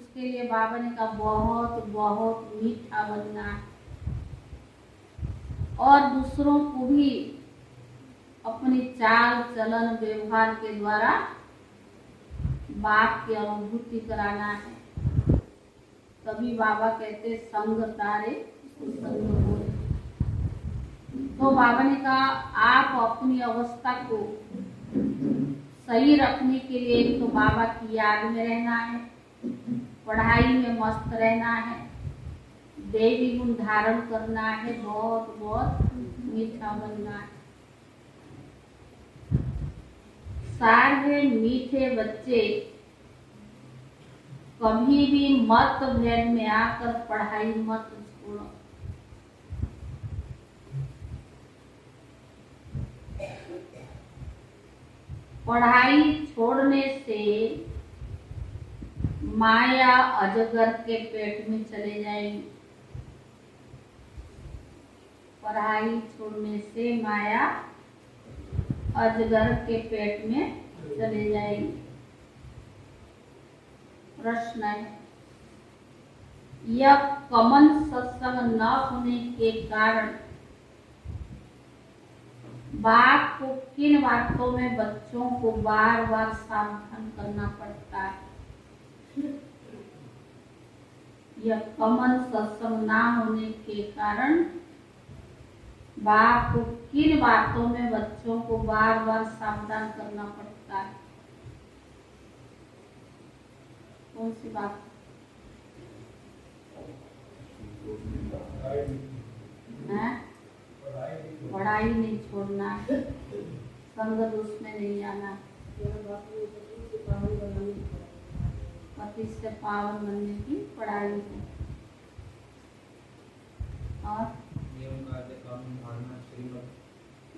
उसके लिए बाबा ने कहा बहुत बहुत मीठा बनना है और दूसरों को भी अपनी चाल चलन व्यवहार के द्वारा बाप की अनुभूति कराना है। तभी बाबा कहते संग तारे संग होए। तो बाबा ने कहा आप अपनी अवस्था को सही रखने के लिए तो बाबा की याद में रहना है, पढ़ाई में मस्त रहना है, देवी गुण धारण करना है, बहुत बहुत मीठा बनना है। सारे मीठे बच्चे कभी भी मत भेद में आकर पढ़ाई मत छोड़ो। पढ़ाई छोड़ने से माया अजगर के पेट में चले जाएगी। पढ़ाई छोड़ने से माया अजगर के पेट में चले जाएगी। प्रश्न है, यह कमन सत्संग न होने के कारण बाप को किन बातों में बच्चों को बार बार सावधान करना पड़ता है? यह कमन सत्संग ना होने के कारण बाप को किन बातों में बच्चों को बार बार सावधान करना पड़ता है? कौन सी बात? पढ़ाई नहीं छोड़ना, संग दोष में नहीं आना, पति से पावन बनने की पढ़ाई है। और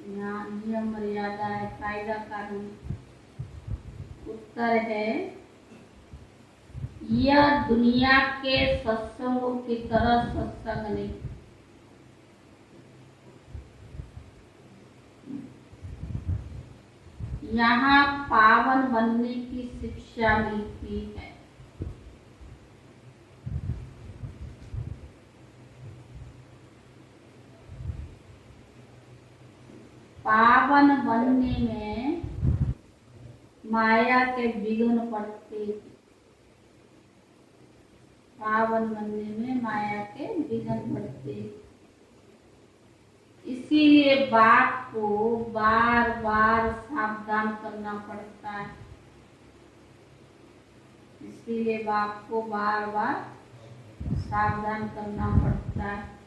यहाँ नियम मर्यादा है, कायदा कानून। उत्तर है, यह दुनिया के सत्संगों की तरह सत्संग नहीं। यहाँ पावन बनने की शिक्षा मिलती है। पावन बनने में माया के विघ्न पड़ते। पावन बनने में माया के विघ्न पड़ते। इसीलिए बाप को बार बार सावधान करना पड़ता है। इसीलिए बाप को बार बार सावधान करना पड़ता है।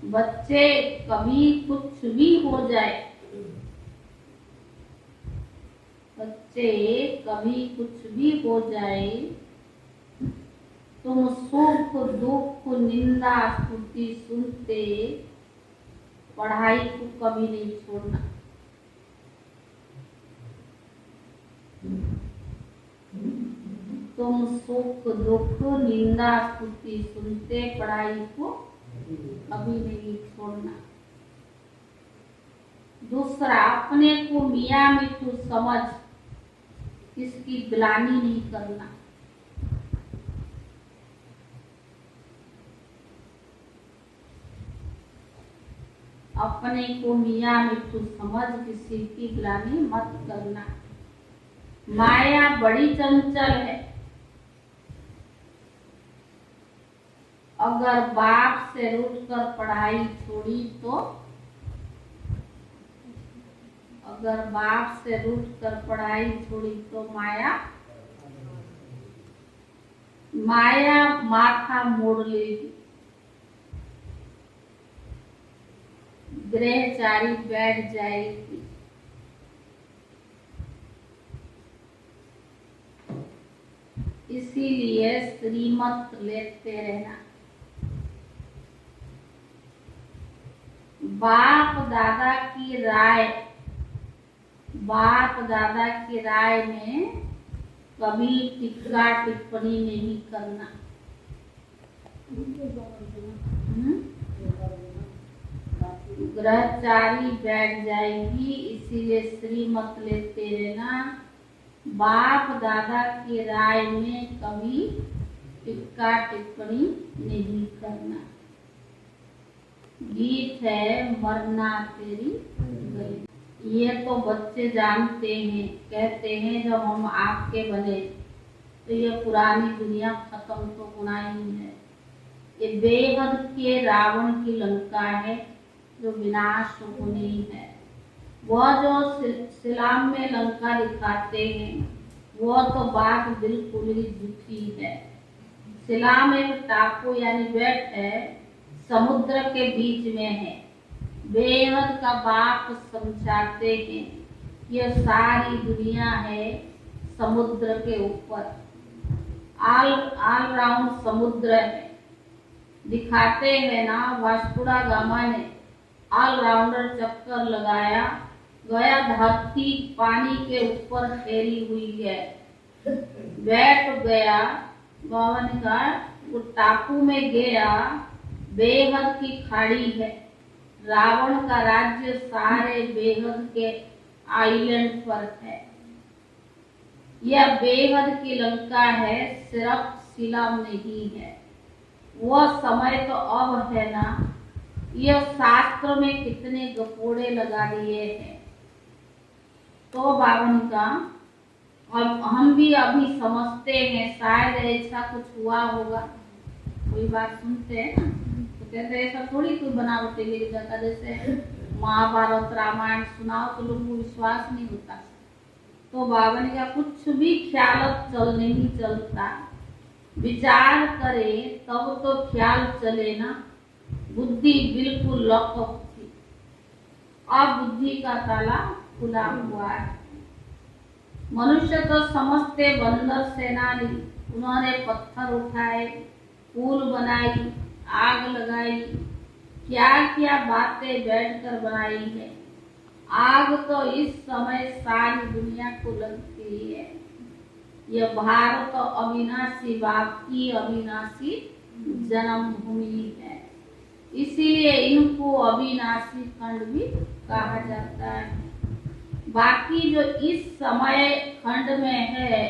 बच्चे कभी कुछ भी हो जाए, बच्चे कभी कुछ भी हो जाए, तुम सुख दुख निंदा स्तुति सुनते पढ़ाई को कभी नहीं छोड़ना। तुम सुख दुख निंदा स्तुति सुनते पढ़ाई को कभी नहीं छोड़ना। दूसरा, अपने को मियाँ मिठू समझ इसकी ग्लानि नहीं करना। अपने को मियाँ मिठू समझ किसी की ग्लानि मत करना। माया बड़ी चंचल है। अगर बाप से रूठकर पढ़ाई छोड़ी तो, अगर बाप से रूठकर पढ़ाई छोड़ी तो माया माथा मोड़ लेगी। ग्रहचारी बैठ जाएगी। इसीलिए श्रीमत लेते रहना। बाप दादा की राय में कभी टिक्का टिप्पणी नहीं करना। ग्रहचारी बैठ जाएगी। इसीलिए श्रीमत लेते रहना। बाप दादा की राय में कभी टिक्का टिप्पणी नहीं करना। गीत है मरना तेरी गली। ये तो बच्चे जानते हैं, कहते हैं जब हम आपके बने तो ये पुरानी दुनिया खत्म तो होना ही है। ये बेहद के रावण की लंका है जो विनाश होनी है। वह जो सिलाम में लंका दिखाते हैं वह तो बात बिल्कुल ही झूठी है। सिलाम एक टापू यानी बेट है, समुद्र के बीच में है। बेहद का बाप समझाते हैं यह सारी दुनिया है समुद्र के ऊपर, ऑल राउंड समुद्र है। दिखाते हैं ना वास्को दा गामा ने ऑलराउंडर चक्कर लगाया, गया धरती पानी के ऊपर फैली हुई है, बैठ गया बाबा ने कहा वो टापू में गया, बेहद की खाड़ी है। रावण का राज्य सारे बेहद के आइलैंड पर है। यह बेहद की लंका है, सिर्फ सिलम नहीं है। वह समय तो अब है ना। यह शास्त्र में कितने गपोड़े लगा दिए हैं। तो बावन का हम भी अभी समझते हैं, शायद ऐसा कुछ हुआ होगा। कोई बात सुनते हैं ना तो कहते हैं ऐसा थोड़ी कोई बनावटी लिख जाता। जैसे महाभारत रामायण सुनाओ तो लोगों को विश्वास नहीं होता। तो बावन का कुछ भी ख्याल चल नहीं चलता। विचार करे तब तो ख्याल चले ना। बुद्धि बिल्कुल लॉकअप थी, अब बुद्धि का ताला खुला हुआ है। मनुष्य तो समझते बंदर सेनानी, उन्होंने पत्थर उठाए, पुल बनाई, आग लगाई, क्या क्या बातें बैठकर बनाई है। आग तो इस समय सारी दुनिया को लगती है। यह भारत तो अविनाशी बाप की अविनाशी जन्मभूमि है, इसीलिए इनको अविनाशी खंड भी कहा जाता है। बाकी जो इस समय खंड में है,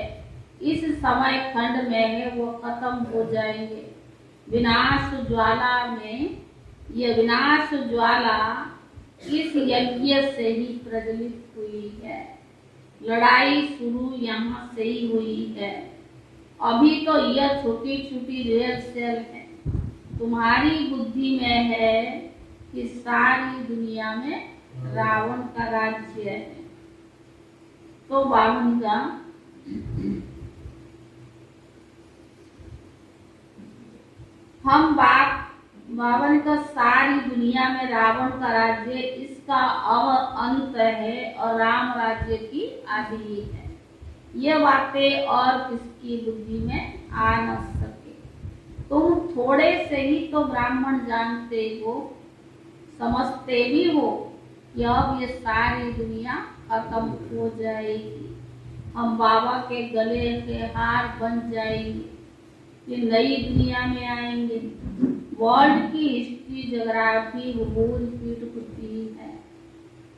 इस समय खंड में है वो खत्म हो जाएंगे। विनाश ज्वाला में, यह विनाश ज्वाला इस यज्ञ से ही प्रज्वलित हुई है। लड़ाई शुरू यहाँ से ही हुई है। अभी तो यह छोटी छोटी रिहर्सल है। तुम्हारी बुद्धि में है कि सारी दुनिया में रावण का राज्य है। तो बावन का हम बावन का सारी दुनिया में रावण का राज्य इसका अंत है और राम राज्य की आदि है। ये बातें और किसकी बुद्धि में आ न सके। तुम थोड़े से ही तो ब्राह्मण जानते हो, समझते भी हो कि अब ये सारी दुनिया खत्म हो जाएगी। हम बाबा के गले के हार बन जाएंगे, ये नई दुनिया में आएंगे। वर्ल्ड की हिस्ट्री जोग्राफी भूगोल पीठ होती है।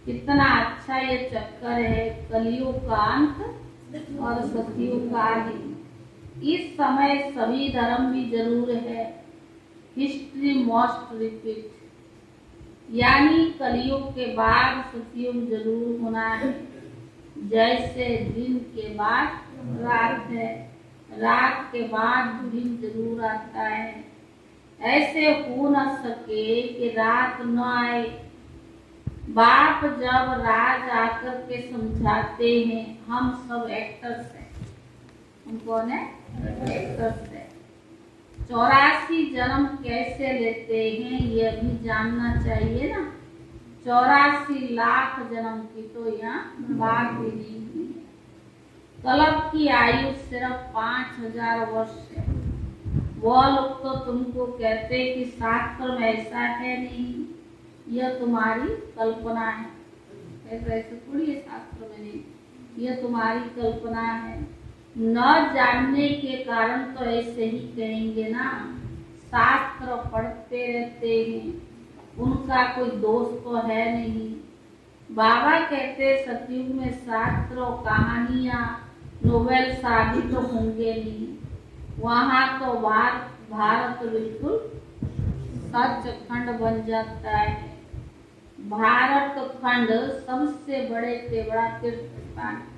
कितना अच्छा ये चक्कर है, कलियुग का अंत और सतयुग का आदि। इस समय सभी धर्म भी जरूर है। हिस्ट्री मस्ट रिपीट, यानी कलियुग के बाद सतयुग जरूर होना है। जैसे दिन के बाद रात है, रात के बाद दिन जरूर आता है। ऐसे हो न सके कि रात न आए। बाप जब राज आकर के समझाते हैं, हम सब एक्टर्स हैं। हम कौन है? एक्टर्स है। 84 जन्म कैसे लेते हैं ये भी जानना चाहिए ना। 84 लाख जन्म की तो यहाँ बात भी नहीं हुई है। कल्प की आयु सिर्फ 5000 वर्ष है। वो लोग तो तुमको कहते कि शास्त्र में ऐसा है नहीं, यह तुम्हारी कल्पना है। ऐसे थोड़ी है, शास्त्र में नहीं, यह तुम्हारी कल्पना है। न जानने के कारण तो ऐसे ही कहेंगे ना। शास्त्र पढ़ते रहते हैं, उनका कोई दोष तो है नहीं। बाबा कहते सतयुग में शास्त्र और कहानियां नोबेल शादी तो होंगे नहीं, वहाँ तो भारत बिल्कुल सचखंड बन जाता है। भारत खंड सबसे बड़े से बड़ा तीर्थ स्थान है।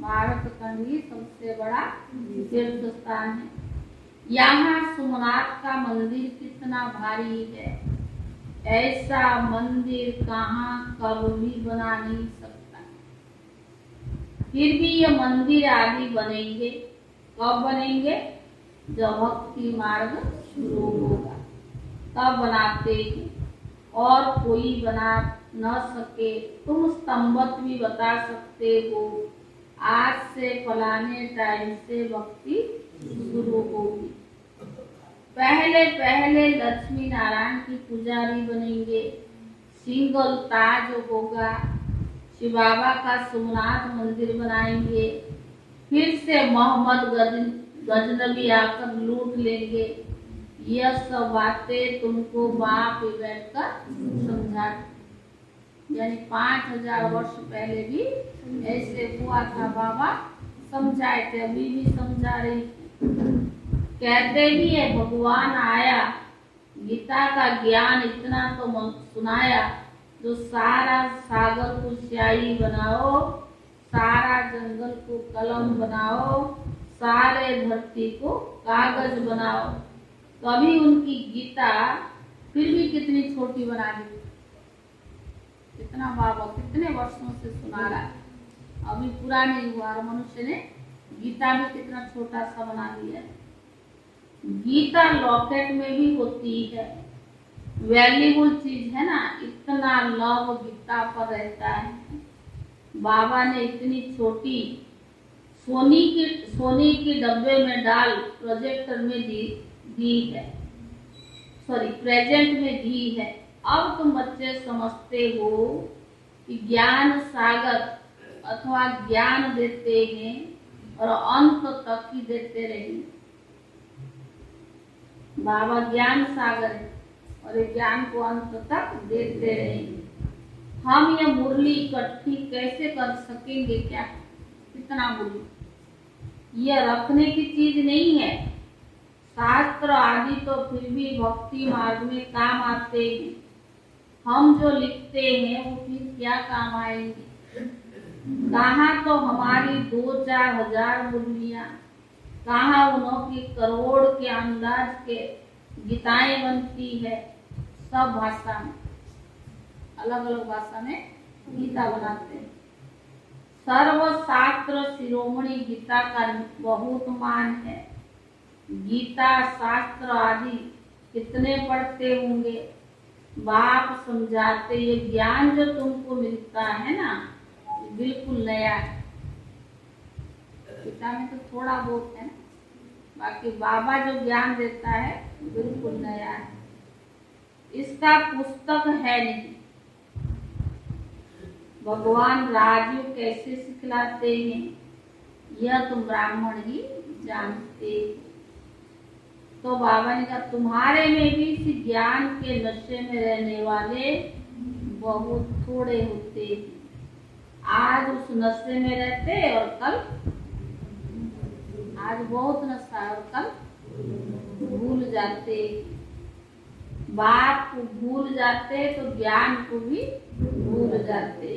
भारत खंड ही सबसे बड़ा तीर्थ स्थान है। यहाँ सोमनाथ का मंदिर कितना भारी है, ऐसा मंदिर कहाँ कब भी बना नहीं सकता। फिर भी ये मंदिर आदि बनेंगे, कब बनेंगे? जब भक्ति मार्ग शुरू होगा तब बनाते हैं, और कोई बना न सके। तुम स्तंभत भी बता सकते हो, आज से फलाने टाइम से भक्ति शुरू होगी। पहले पहले लक्ष्मी नारायण की पुजारी बनेंगे, सिंगल ताज होगा, शिव बाबा का सोमनाथ मंदिर बनाएंगे, फिर से मोहम्मद गजनबी आकर लूट लेंगे। यह सब बातें तुमको बाप बैठकर समझा, यानी 5000 वर्ष पहले भी ऐसे हुआ था। बाबा समझाए थे, अभी भी समझा रही। कहते भी है भगवान आया, गीता का ज्ञान इतना तो सुनाया, जो सारा सागर को स्याही बनाओ, सारा जंगल को कलम बनाओ, सारे धरती को कागज बनाओ। तो अभी उनकी गीता फिर भी कितनी छोटी बना दी। कितना बाबा कितने वर्षों से सुना रहा है, अभी पूरा नहीं हुआ, और मनुष्य ने गीता भी कितना छोटा सा बना दिया है। गीता लॉकेट में भी होती है, वैल्यूबल चीज है ना, इतना लव गीता पर रहता है। बाबा ने इतनी छोटी सोनी की डब्बे में डाल प्रोजेक्टर में दी है, सॉरी प्रेजेंट में दी है। अब तुम बच्चे समझते हो कि ज्ञान सागर अथवा ज्ञान देते हैं और अंत तक ही देते रहेंगे। बाबा ज्ञान सागर है और ये ज्ञान को अंत तक देते रहेंगे। हम ये मुरली इकट्ठी कैसे कर सकेंगे? क्या कितना मुरली, ये रखने की चीज नहीं है। शास्त्र आदि तो फिर भी भक्ति मार्ग में काम आते हैं। हम जो लिखते हैं वो फिर क्या काम आएंगे? कहाँ तो हमारी 2-4 हजार मुरलियाँ, कहाँ उन्हों की करोड़ के अंदाज के गीताएं बनती है। सब भाषा में, अलग अलग भाषा में गीता बनाते हैं। सर्वशास्त्र शिरोमणि गीता का बहुत मान है। गीता शास्त्र आदि कितने पढ़ते होंगे, बाप समझाते। ये ज्ञान जो तुमको मिलता है ना, बिल्कुल नया है। गीता में तो थोड़ा बहुत है ना, बाकी बाबा जो ज्ञान देता है बिल्कुल नया है। इसका पुस्तक है नहीं। भगवान राजयोग कैसे सिखलाते हैं यह तुम ब्राह्मण ही जानते। तो बाबा ने कहा तुम्हारे में भी इस ज्ञान के नशे में रहने वाले बहुत थोड़े होते हैं। आज उस नशे में रहते और कल, आज बहुत नशा और कल भूल जाते। बाप को भूल जाते तो ज्ञान को भी भूल जाते।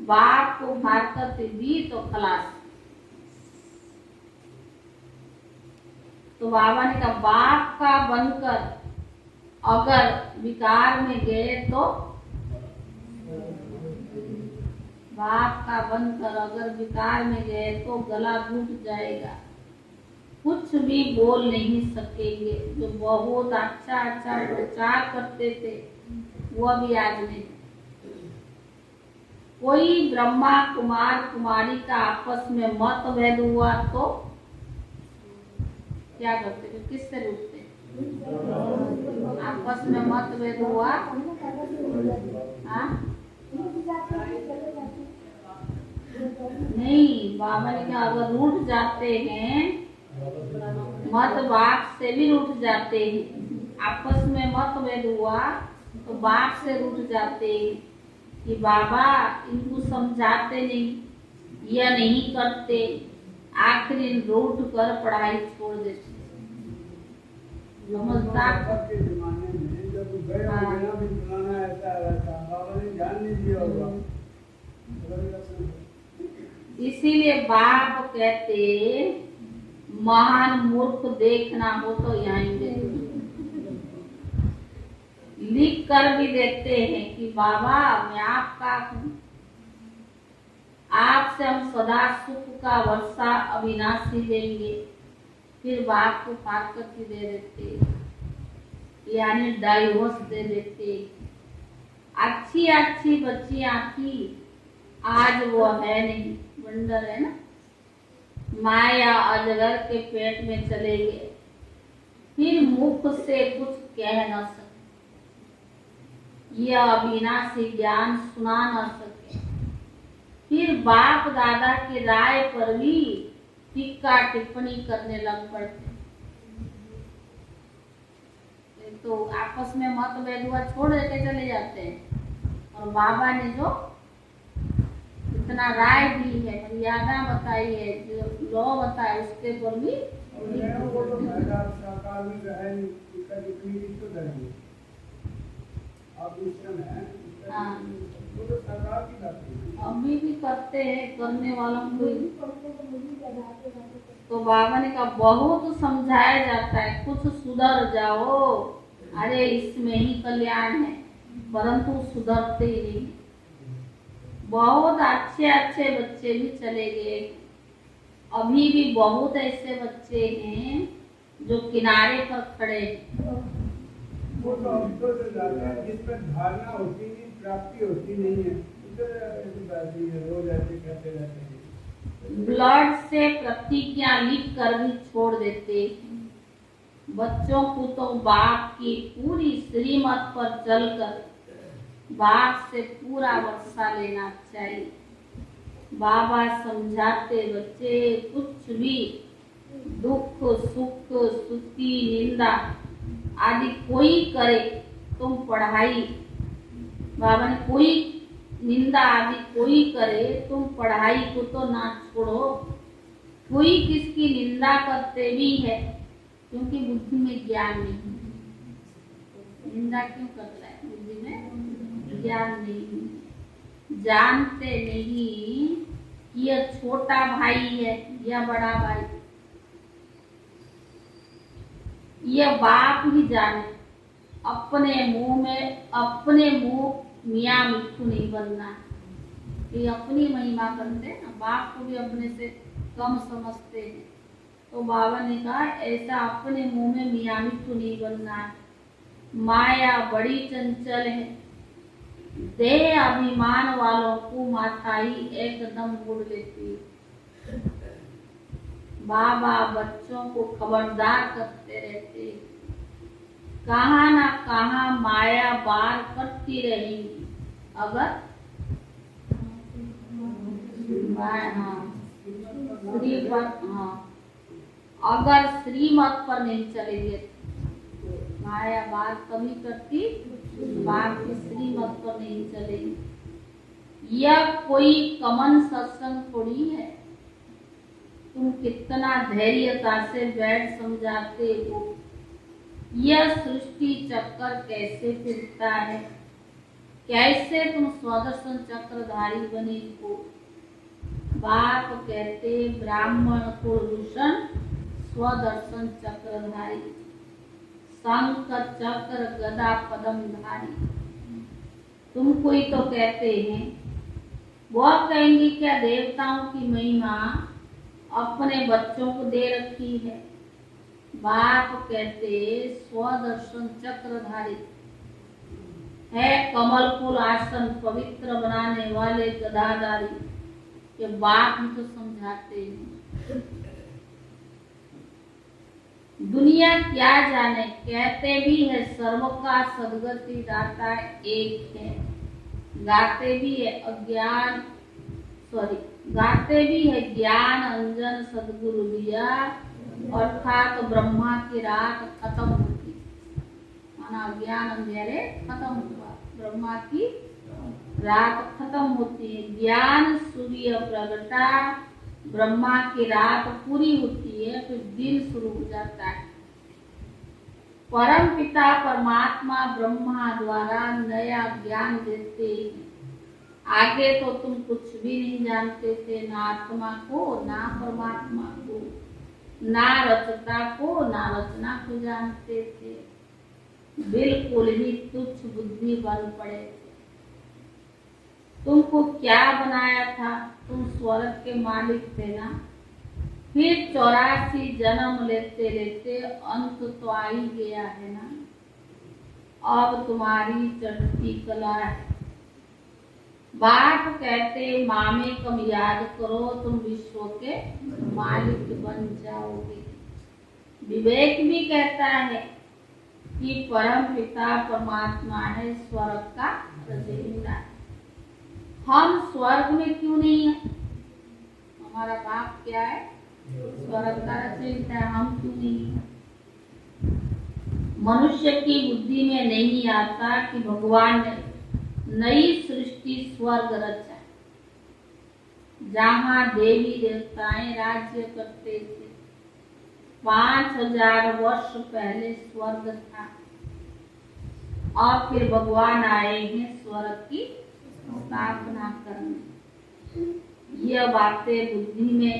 बाप को भारत भी तो खलास। तो बाबा ने कहा बाप का बनकर अगर विकार में गए तो, बाप का बनकर अगर विकार में गए तो गला घुट जाएगा, कुछ भी बोल नहीं सकेंगे। जो बहुत अच्छा अच्छा प्रचार करते थे वो अभी आज नहीं। कोई ब्रह्मा कुमार कुमारी का आपस में मतभेद हुआ तो क्या करते थे? किससे रूठते? आपस में मतभेद हुआ, हाँ नहीं, बाबा ने कहा अगर रूठ जाते हैं मत, बाप से भी रूठ जाते हैं। आपस में मतभेद हुआ तो बाप से रूठ जाते हैं कि बाबा इनको समझाते नहीं, यह नहीं करते, आखिर रूठ कर पढ़ाई छोड़ देते। समझदार के जमाने में जब गए बिना भी सुनाना ऐसा रहता, बाबा ने ध्यान नहीं दिया होगा। इसीलिए बाप कहते महान मूर्ख देखना हो तो यहीं देखो। लिख कर भी देते हैं कि बाबा मैं आपका हूँ, आपसे हम सदा सुख का वर्षा अविनाशी देंगे। फिर बाप को फाटकती दे देते, यानी डाइवोर्स दे देते। अच्छी अच्छी बच्चियां थी, आज वो है नहीं, बंदर है ना, माया अजगर के पेट में चले गए। फिर मुख से कुछ कह न सके, यह अविनाशी ज्ञान सुना न सके। फिर बाप दादा के राय पर भी टीका टिप्पणी करने लग पड़ते। तो आपस में मतभेद हुआ छोड़ देके चले जाते हैं। और बाबा ने जो इतना राय दी है, मर्यादा बताई है, जो लॉ बताया, उसके पर भी अभी भी करते हैं, करने वालों को। तो बाबा ने कहा बहुत समझाया जाता है, कुछ सुधर जाओ, अरे इसमें ही कल्याण है, परंतु सुधरते ही नहीं। बहुत अच्छे अच्छे बच्चे भी चले गए, अभी भी बहुत ऐसे बच्चे हैं जो किनारे पर खड़े हैं। वो तो अवसर से जाते हैं जिस पर धारणा होती नहीं, प्राप्ति होती नहीं है, रोज ऐसे कहते रहते हैं। ब्लड से प्रतिज्ञा लिख कर भी छोड़ देते हैं। बच्चों को तो बाप की पूरी श्रीमत पर चलकर बाप से पूरा वर्षा लेना चाहिए। बाबा समझाते बच्चे कुछ भी दुख सुख स्तुति निंदा आदि कोई करे तुम पढ़ाई, बाबा ने कोई निंदा आदि कोई करे तुम पढ़ाई को तो ना छोड़ो। कोई किसकी निंदा करते भी है क्योंकि बुद्धि में ज्ञान नहीं है। निंदा क्यों कर रहा है? बुद्धि में ज्ञान नहीं, जानते नहीं कि यह छोटा भाई है या बड़ा भाई, यह बाप ही जाने। अपने मुंह मियाँ मिट्ठू नहीं बनना है। ये अपनी महिमा करते हैं ना, बाप को भी अपने से कम समझते हैं। तो बाबा ने कहा ऐसा अपने मुंह में मियाँ मिट्ठू नहीं बनना है। माया बड़ी चंचल है, देह अभिमान वालों को माथा ही एकदम मोड़ लेती है। बाबा बच्चों को खबरदार करते रहते, कहाँ ना कहाँ माया बार करती रहेगी अगर अगर श्रीमत पर नहीं चलेंगे। माया बार कभी करती, बाप की श्रीमत पर नहीं चलेगी। यह कोई कमन सत्संग थोड़ी है, तुम कितना धैर्यता से बैठ समझाते हो। यह सृष्टि चक्कर कैसे फिरता है, कैसे तुम स्वदर्शन चक्रधारी बने हो। बाप कहते ब्राह्मण को दूषण स्वदर्शन चक्रधारी, शंख चक्र गदा पदम धारी। तुमको ही तो कहते हैं, वह कहेंगे क्या देवताओं की महिमा अपने बच्चों को दे रखी है। बाप कहते स्वदर्शन चक्रधारी है, कमल फूल आसन पवित्र बनाने वाले गदाधारी के बाप ही तो समझाते हैं। दुनिया क्या जाने, कहते भी है सर्व का सदगति दाता एक है, गाते भी है गाते भी है ज्ञान अंजन सदगुरु दिया, अर्थात ब्रह्मा की रात खत्म होती, माना ज्ञान अंधेरे खत्म हुआ, ब्रह्मा की रात खत्म होती है, ज्ञान सूर्य प्रगटा, ब्रह्मा की रात पूरी होती है, फिर दिन शुरू हो जाता है। परम पिता परमात्मा ब्रह्मा द्वारा नया ज्ञान देते हैं। आगे तो तुम कुछ भी नहीं जानते थे, ना आत्मा को ना परमात्मा को, ना रचता को ना रचना को जानते थे, बिल्कुल ही तुच्छ बुद्धि बन पड़े थे। तुमको क्या बनाया था? तुम स्वर्ग के मालिक थे ना। फिर 84 जन्म लेते लेते अंत तो आ ही गया है ना। अब तुम्हारी चढ़ती कला है। बाप कहते मामे कम याद करो, तुम विश्व के मालिक बन जाओगे। विवेक भी कहता है कि परम पिता परमात्मा है, स्वर्ग का रचयिता। हम स्वर्ग में क्यों नहीं है? हमारा बाप क्या है? स्वर्ग का रचयिता है, हम क्यों नहीं है? मनुष्य की बुद्धि में नहीं आता कि भगवान ने नई सृष्टि स्वर्ग रचा, जहाँ देवी देवताएं राज्य करते थे। 5000 वर्ष पहले स्वर्ग था और फिर भगवान आए हैं स्वर्ग की स्थापना करने। यह बातें बुद्धि में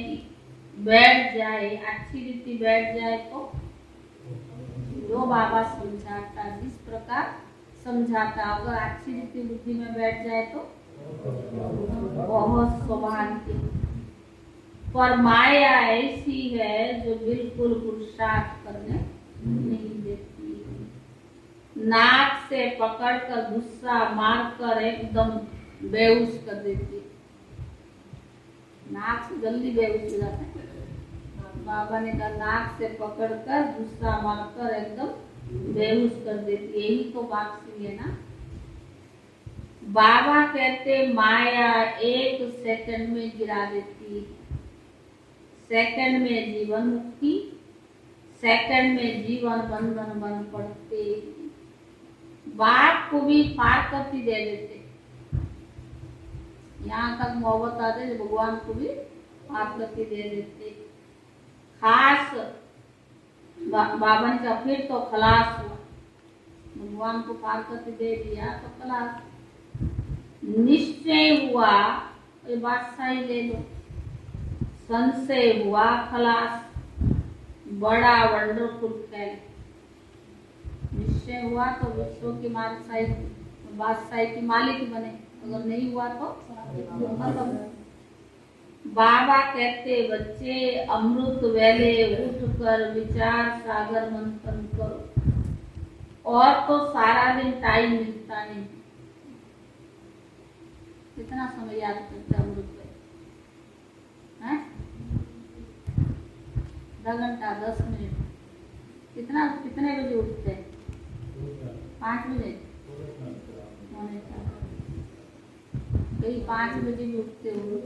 बैठ जाए, अच्छी रीति बैठ जाए तो जो बाबा समझाता, जिस प्रकार समझाता, अगर अच्छी रीति बुद्धि में बैठ जाए तो बहुत सौभाग्य। पर माया ऐसी है जो बिल्कुल पुरुषार्थ करने नहीं देती। नाक से पकड़कर गुस्सा मारकर एकदम बेहोश कर देती। नाक से जल्दी बेहोश हो जाते हैं। बाबा ने कहा नाक से पकड़कर गुस्सा मारकर एकदम बेहोश कर देती। यही तो वाक्य है ना। बाबा कहते माया 1 सेकंड में गिरा देती है। सेकंड में जीवन मुक्ति, सेकंड में जीवन बंधन बन पड़ते। बाप को भी फारकती दे देते। यहाँ तक मोहब्बत आते जो भगवान को भी फारकती दे देते। खास बाबा ने कहा फिर तो खलास हुआ। भगवान को फारकती दे दिया तो खलास। निश्चय हुआ, ये बात सही ले लो। संशय हुआ, खलास। बड़ा वंडरफुल खेल। निश्चय हुआ तो विश्व की बादशाही की मालिक बने, अगर नहीं हुआ तो खत्म। बाबा कहते बच्चे अमृत वेले उठकर विचार सागर मंथन करो, और तो सारा दिन टाइम मिलता नहीं। कितना समय याद करते अमृत वेले? 10 घंटा 10 मिनट। कितने बजे उठते हैं? 5 बजे। कई 5 बजे भी उठते हो।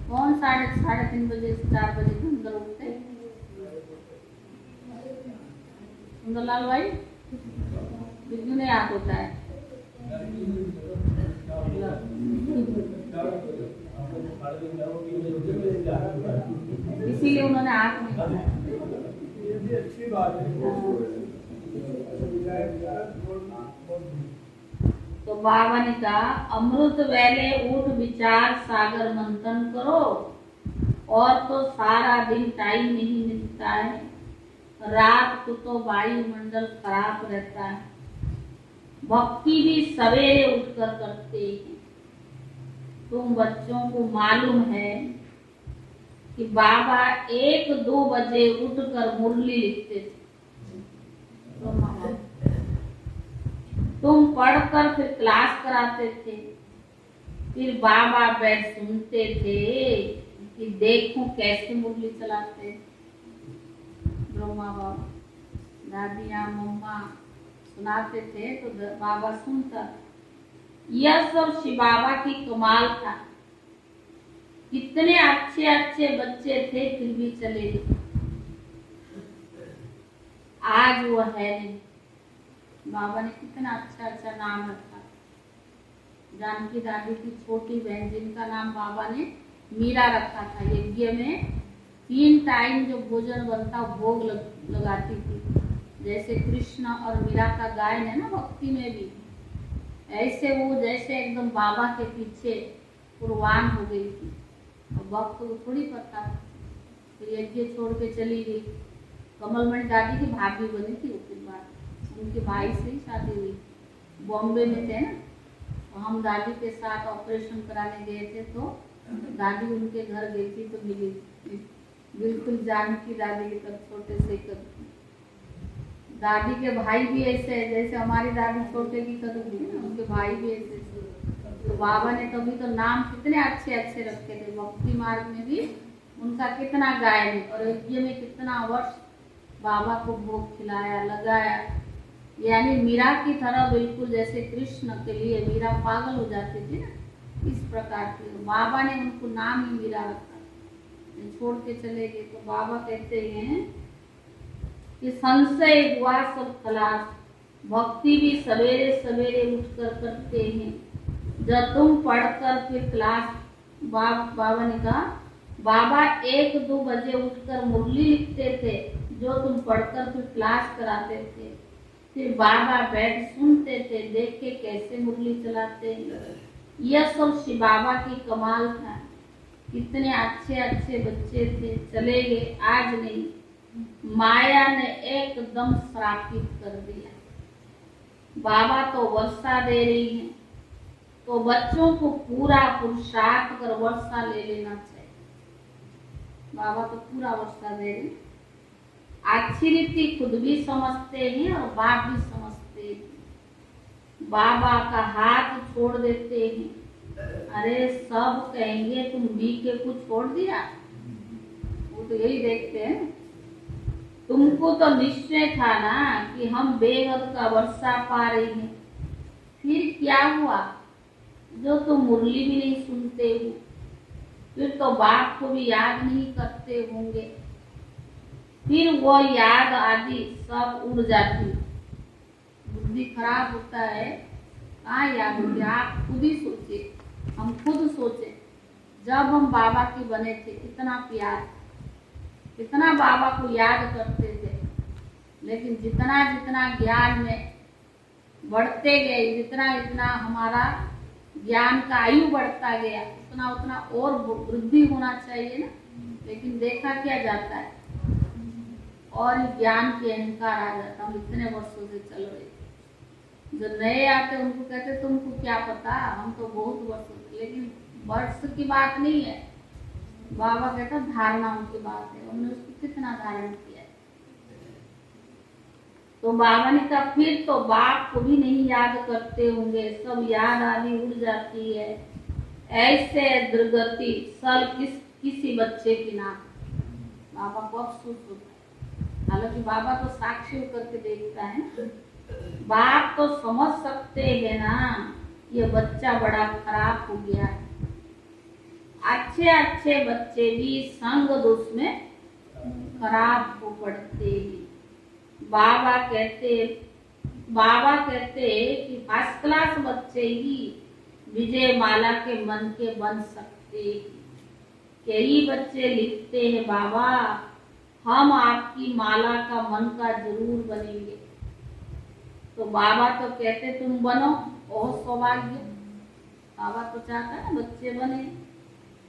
कौन 3:30 बजे से 4 बजे के अंदर उठते? सुंदरलाल भाई बिल्कुल नहीं याद होता है। इसीलिए उन्होंने आँख नहीं बनाया। ये भी अच्छी बात है। तो बाबा ने कहा अमृत वेले उठ विचार सागर मंथन करो, और तो सारा दिन टाइम नहीं मिलता है। रात को तो वायुमंडल खराब रहता है। भक्ति भी सवेरे उठकर करते हैं। तुम बच्चों को मालूम है कि बाबा 1-2 बजे उठकर मुरली लिखते थे। तुम पढ़कर फिर क्लास कराते थे, फिर बाबा बैठ सुनते थे कि देखो कैसे मुरली चलाते। ब्रह्मा बाबा, दादियाँ, मम्मा सुनाते थे तो बाबा सुनता। यह सब शिव बाबा की कमाल था। कितने अच्छे अच्छे बच्चे थे फिर भी चले गए। आज वो है नहीं। बाबा ने कितना अच्छा अच्छा नाम रखा। जानकी दादी की छोटी बहन जिनका नाम बाबा ने मीरा रखा था। यज्ञ में 3 टाइम जो भोजन बनता भोग लगाती थी। जैसे कृष्ण और मीरा का गायन है ना भक्ति में भी, ऐसे वो जैसे एकदम बाबा के पीछे कुर्बान हो गई थी। और वक्त को थोड़ी पता, फिर यज्ञ छोड़ के चली गई। कमलमणि दादी की भाभी बनी थी उसके बाद, उनके भाई से ही शादी हुई। बॉम्बे में थे ना, तो हम दादी के साथ ऑपरेशन कराने गए थे, तो दादी उनके घर गई थी तो मिली। बिल्कुल जानकी दादी की तरफ छोटे से कद। दादी के भाई भी ऐसे है जैसे हमारी दादी छोटे की कद थी ना, उनके भाई भी ऐसे थे। तो बाबा ने कभी तो नाम कितने अच्छे अच्छे रखे थे। भक्ति मार्ग में भी उनका कितना गायन और यज्ञ में कितना वर्ष बाबा को भोग खिलाया लगाया। यानी मीरा की तरह बिल्कुल जैसे कृष्ण के लिए मीरा पागल हो जाती थी ना, इस प्रकार की बाबा ने उनको नाम ही मीरा रखा। छोड़ के चले गए तो बाबा कहते हैं कि संशय हुआ सब खलास, भक्ति भी सवेरे सवेरे उठकर करते हैं। जब तुम पढ़कर फिर क्लास, बाबा ने कहा बाबा 1-2 बजे उठकर मुरली लिखते थे, जो तुम पढ़कर फिर क्लास कराते थे। फिर बाबा बैठ सुनते थे, देख के कैसे मुरली चलाते। यह सब शिव बाबा की कमाल था। कितने अच्छे अच्छे बच्चे थे, चले गए आज नहीं। माया ने एकदम श्रापित कर दिया। बाबा तो वर्षा दे रही है, तो बच्चों को पूरा पुरुषार्थ कर वर्षा ले लेना चाहिए। बाबा तो पूरा वर्षा दे रहे। अच्छी रीति खुद भी समझते हैं और बाप भी समझते हैं। बाबा का हाथ छोड़ देते हैं। अरे सब कहेंगे तुम बी के को छोड़ दिया, वो तो यही देखते हैं। तुमको तो निश्चय था ना कि हम बेहद का वर्षा पा रही हैं, फिर क्या हुआ जो तुम मुरली भी नहीं सुनते हो? फिर तो बाप को भी याद नहीं करते होंगे। फिर वो याद आदि सब उड़ जाती। बुद्धि खराब होता है, कहाँ याद होती? आप खुद ही सोचिए, हम खुद सोचे। जब हम बाबा के बने थे कितना प्यार, कितना बाबा को याद करते थे। लेकिन जितना जितना ज्ञान में बढ़ते गए, जितना जितना हमारा ज्ञान का आयु बढ़ता गया, उतना उतना और वृद्धि होना चाहिए ना। लेकिन देखा क्या जाता है, और ज्ञान के अहंकार आ जाता। हम इतने वर्षों से चल रहे थे, जो नए आते उनको कहते तुमको क्या पता, हम तो बहुत वर्षों से। लेकिन वर्ष की बात नहीं है, बाबा कहता धारणाओं की बात है। उन्होंने उसको कितना धारण किया है। तो बाबा ने कहा फिर तो बाप को भी नहीं याद करते होंगे, सब याद आदि उड़ जाती है। ऐसे दुर्गति सल किसी बच्चे की ना। बाबा को अफसोस होता है, हालांकि बाबा तो साक्षी होकर के देखता है। बाप तो समझ सकते हैं ना, ये बच्चा बड़ा खराब हो गया है। अच्छे अच्छे बच्चे भी संग दोष में खराब हो पड़ते हैं। बाबा कहते कि फर्स्ट क्लास बच्चे ही विजय माला के मन के बन सकते हैं। कई बच्चे लिखते हैं बाबा हम आपकी माला का मन का जरूर बनेंगे। तो बाबा तो कहते तुम बनो, ओह सौभाग्य। बाबा तो चाहता है बच्चे बने।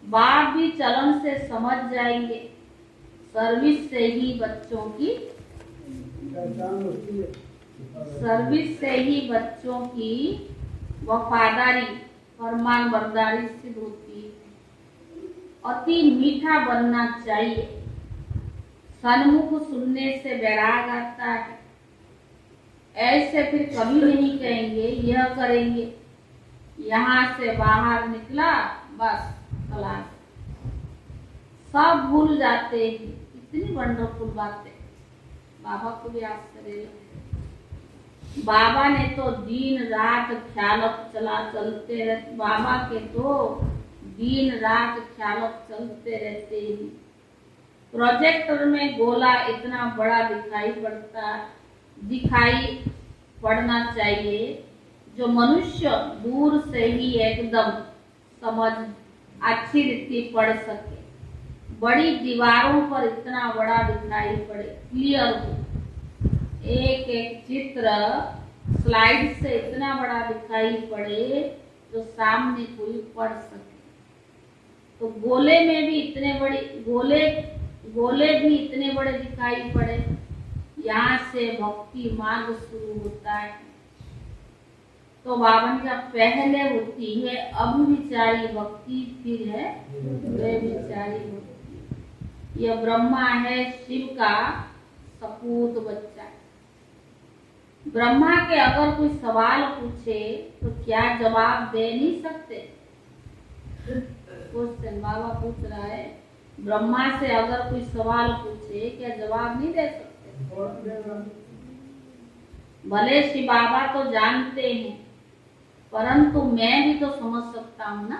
बाप भी चलन से समझ जाएंगे, सर्विस से ही बच्चों की वफादारी फरमान बरदारी सिद्ध होती है। अति मीठा बनना चाहिए, सन्मुख सुनने से वैराग आता है। ऐसे फिर कभी नहीं कहेंगे यह करेंगे, यहाँ से बाहर निकला बस क्लास, सब भूल जाते हैं। इतनी वंडरफुल बातें, बाबा को भी आश्चर्य लगता। बाबा ने तो दिन रात ख्याल चलते रहते। बाबा के तो दिन रात ख्याल चलते रहते हैं। प्रोजेक्टर में गोला इतना बड़ा दिखाई पढ़ना चाहिए जो मनुष्य दूर से ही एकदम समझ अच्छी रीति पढ़ सके, बड़ी दीवारों पर इतना बड़ा दिखाई पड़े, क्लियर हो, एक एक चित्र स्लाइड से इतना बड़ा दिखाई पड़े तो सामने कोई पढ़ सके। तो गोले में भी इतने बड़े गोले भी इतने बड़े दिखाई पड़े। यहाँ से भक्ति मार्ग शुरू होता है। तो बावन का पहले होती है अभिचारी भक्ति, फिर है व्यभिचारी भक्ति। यह ब्रह्मा है शिव का सपूत बच्चा। ब्रह्मा के अगर कोई सवाल पूछे तो क्या जवाब दे नहीं सकते? क्वेश्चन बाबा पूछ रहा है, ब्रह्मा से अगर कोई सवाल पूछे क्या जवाब नहीं दे सकते? भले शिव बाबा तो जानते हैं, परंतु मैं भी तो समझ सकता हूँ ना।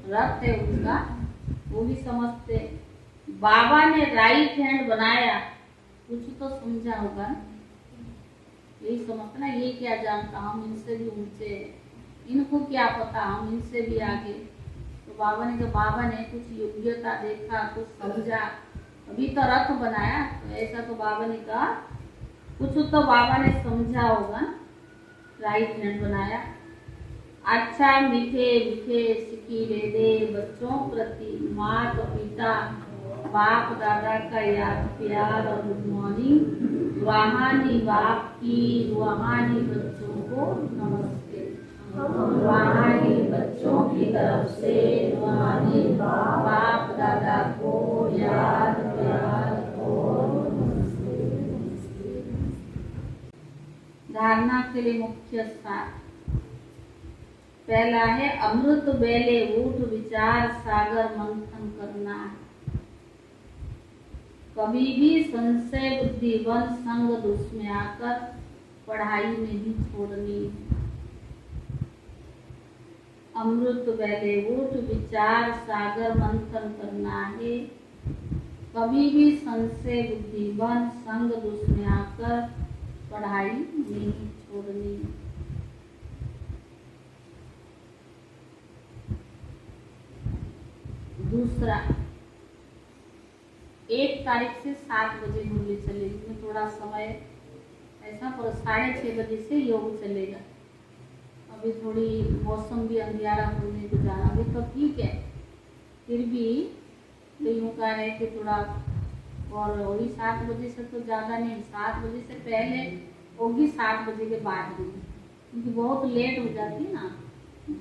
रथ है उनका, वो भी समझते। बाबा ने राइट हैंड बनाया, कुछ तो समझा होगा ना, यही समझना। ये क्या जानता, हम इनसे भी ऊंचे, इनको क्या पता, हम इनसे भी आगे। तो बाबा ने कुछ योग्यता देखा, कुछ समझा, अभी तो रथ बनाया। तो ऐसा तो बाबा ने कहा, कुछ तो बाबा ने समझा होगा, राइट हैंड बनाया। अच्छा मीठे मीठे सिकीरे दे बच्चों प्रति माता पिता बाप दादा का याद प्यार और गुड मॉर्निंग। रूहानी बाप की रूहानी बच्चों को नमस्ते। रूहानी बच्चों की तरफ से रूहानी बाप दादा को याद प्यार और नमस्ते। धारणा के लिए मुख्य सार पहला है अमृत बेले उठ विचार सागर मंथन करना है। कभी भी संशय बुद्धि वन संग दुष्ट में आकर पढ़ाई नहीं छोड़नी। अमृत बेले उठ विचार सागर मंथन करना है। कभी भी संशय बुद्धि वन संग दुष्ट में आकर पढ़ाई नहीं छोड़नी। दूसरा, 1 तारीख से 7 बजे मुरली चलेगी। इसमें थोड़ा समय ऐसा, पर 6:30 बजे से योग चलेगा। अभी थोड़ी मौसम भी अंधियारा होने को जाना, अभी तो ठीक है, फिर भी यूँ का है कि थोड़ा और वही 7 बजे से तो ज़्यादा नहीं, 7 बजे से पहले होगी, 7 बजे के बाद होगी, क्योंकि बहुत लेट हो जाती है ना।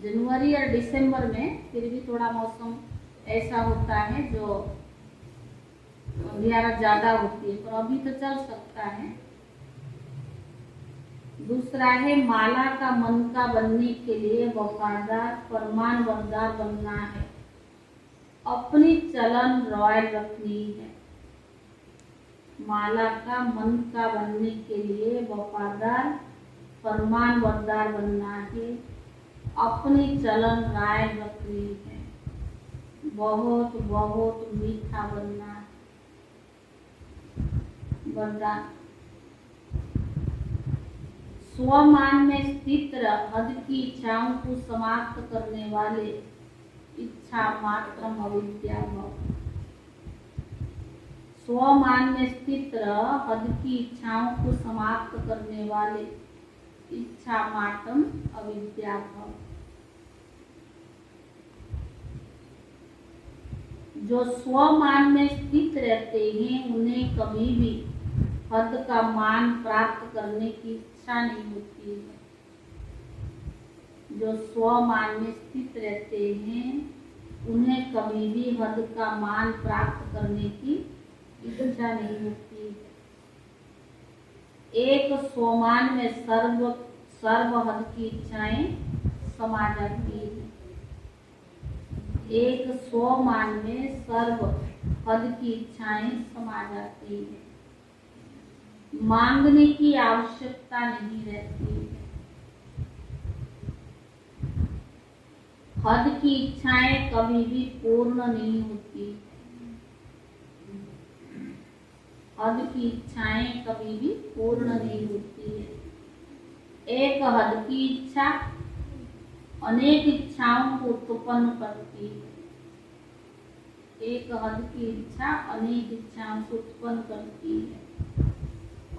जनवरी और दिसंबर में फिर भी थोड़ा मौसम ऐसा होता है जो अंधियारा ज़्यादा होती है, पर अभी तो चल सकता है। दूसरा है माला का मन का बनने के लिए वफादार फरमान बरदार बनना है। अपनी चलन रॉयल रखनी है। माला का मन का बनने के लिए वफादार फरमान बरदार बनना है। अपनी चलन रॉयल रखनी है। बहुत बहुत मीठा बनना है। वरदान स्वमान में स्थित हद की इच्छाओं को समाप्त करने वाले इच्छा मात्र अविद्या भव। स्वमान में स्थित हद की इच्छाओं को समाप्त करने वाले इच्छा मात्र अविद्या भव। जो स्वमान में स्थित रहते हैं उन्हें कभी भी हद का मान प्राप्त करने की इच्छा नहीं होती है। जो स्वमान में स्थित रहते हैं उन्हें कभी भी हद का मान प्राप्त करने की इच्छा नहीं होती है। एक स्वमान में सर्व हद की इच्छाएं समा जाती है। एक स्वमान में सर्व हद की इच्छाएं समा जाती है। मांगने की आवश्यकता नहीं रहती है। हद की इच्छाएं कभी भी पूर्ण नहीं होती। हद की इच्छाएं कभी भी पूर्ण नहीं होती है। एक हद की इच्छा अनेक इच्छाओं को उत्पन्न करती है। एक हद की इच्छा अनेक इच्छाओं को उत्पन्न करती है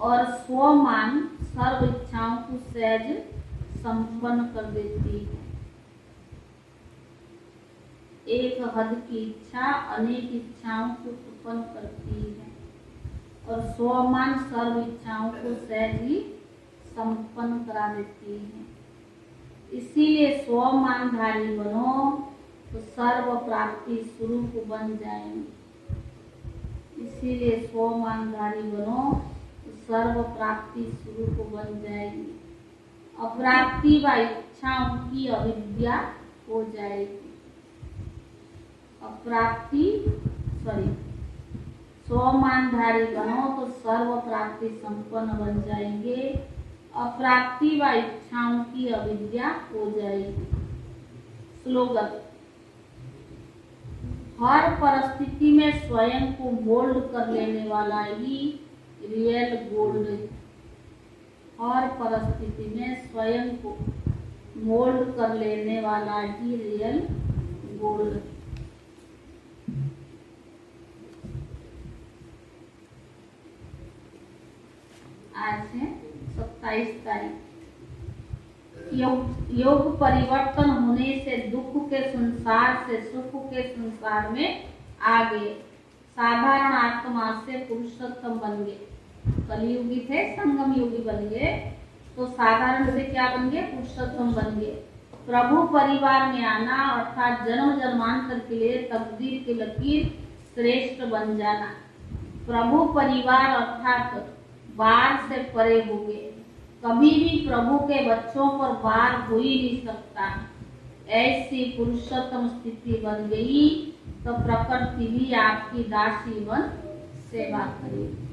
और स्वमान सर्व इच्छाओं को सहज संपन्न कर देती है। एक हद की इच्छा अनेक इच्छाओं को उत्पन्न करती है और स्वमान सर्व इच्छाओं को सहज ही संपन्न करा देती है। इसीलिए स्वमानधारी बनो तो सर्व प्राप्ति स्वरूप बन जाएंगे। इसीलिए स्वमानधारी बनो तो सर्व प्राप्ति स्वरूप बन जाएगी। अप्राप्ति व इच्छाओं की अविद्या हो जाएगी। स्वमानधारी बनो तो सर्व प्राप्ति संपन्न बन जाएंगे। अप्राप्ति व इच्छाओं की अविद्या हो जाएगी। स्लोगन: हर परिस्थिति में स्वयं को मोल्ड कर लेने वाला ही रियल गोल्ड है। हर परिस्थिति में स्वयं को मोल्ड कर लेने वाला ही रियल गोल्ड है। आज है 27 तारीख। योग परिवर्तन होने से दुख के संसार से सुख के संसार में आ गए। साधारण आत्मा से पुरुषोत्तम बन गए। कलियुगी थे, संगम योगी बन गए, तो साधारण से क्या बन गए? पुरुषोत्तम बन गए। प्रभु परिवार में आना अर्थात जन्म जन्मांतर के लिए तकदीर की लकीर श्रेष्ठ बन जाना। प्रभु परिवार अर्थात बार से परे हो गए। कभी भी प्रभु के बच्चों पर बार हो ही नहीं सकता। ऐसी पुरुषोत्तम स्थिति बन गई तो प्रकृति भी आपकी दासी बन सेवा करेगी।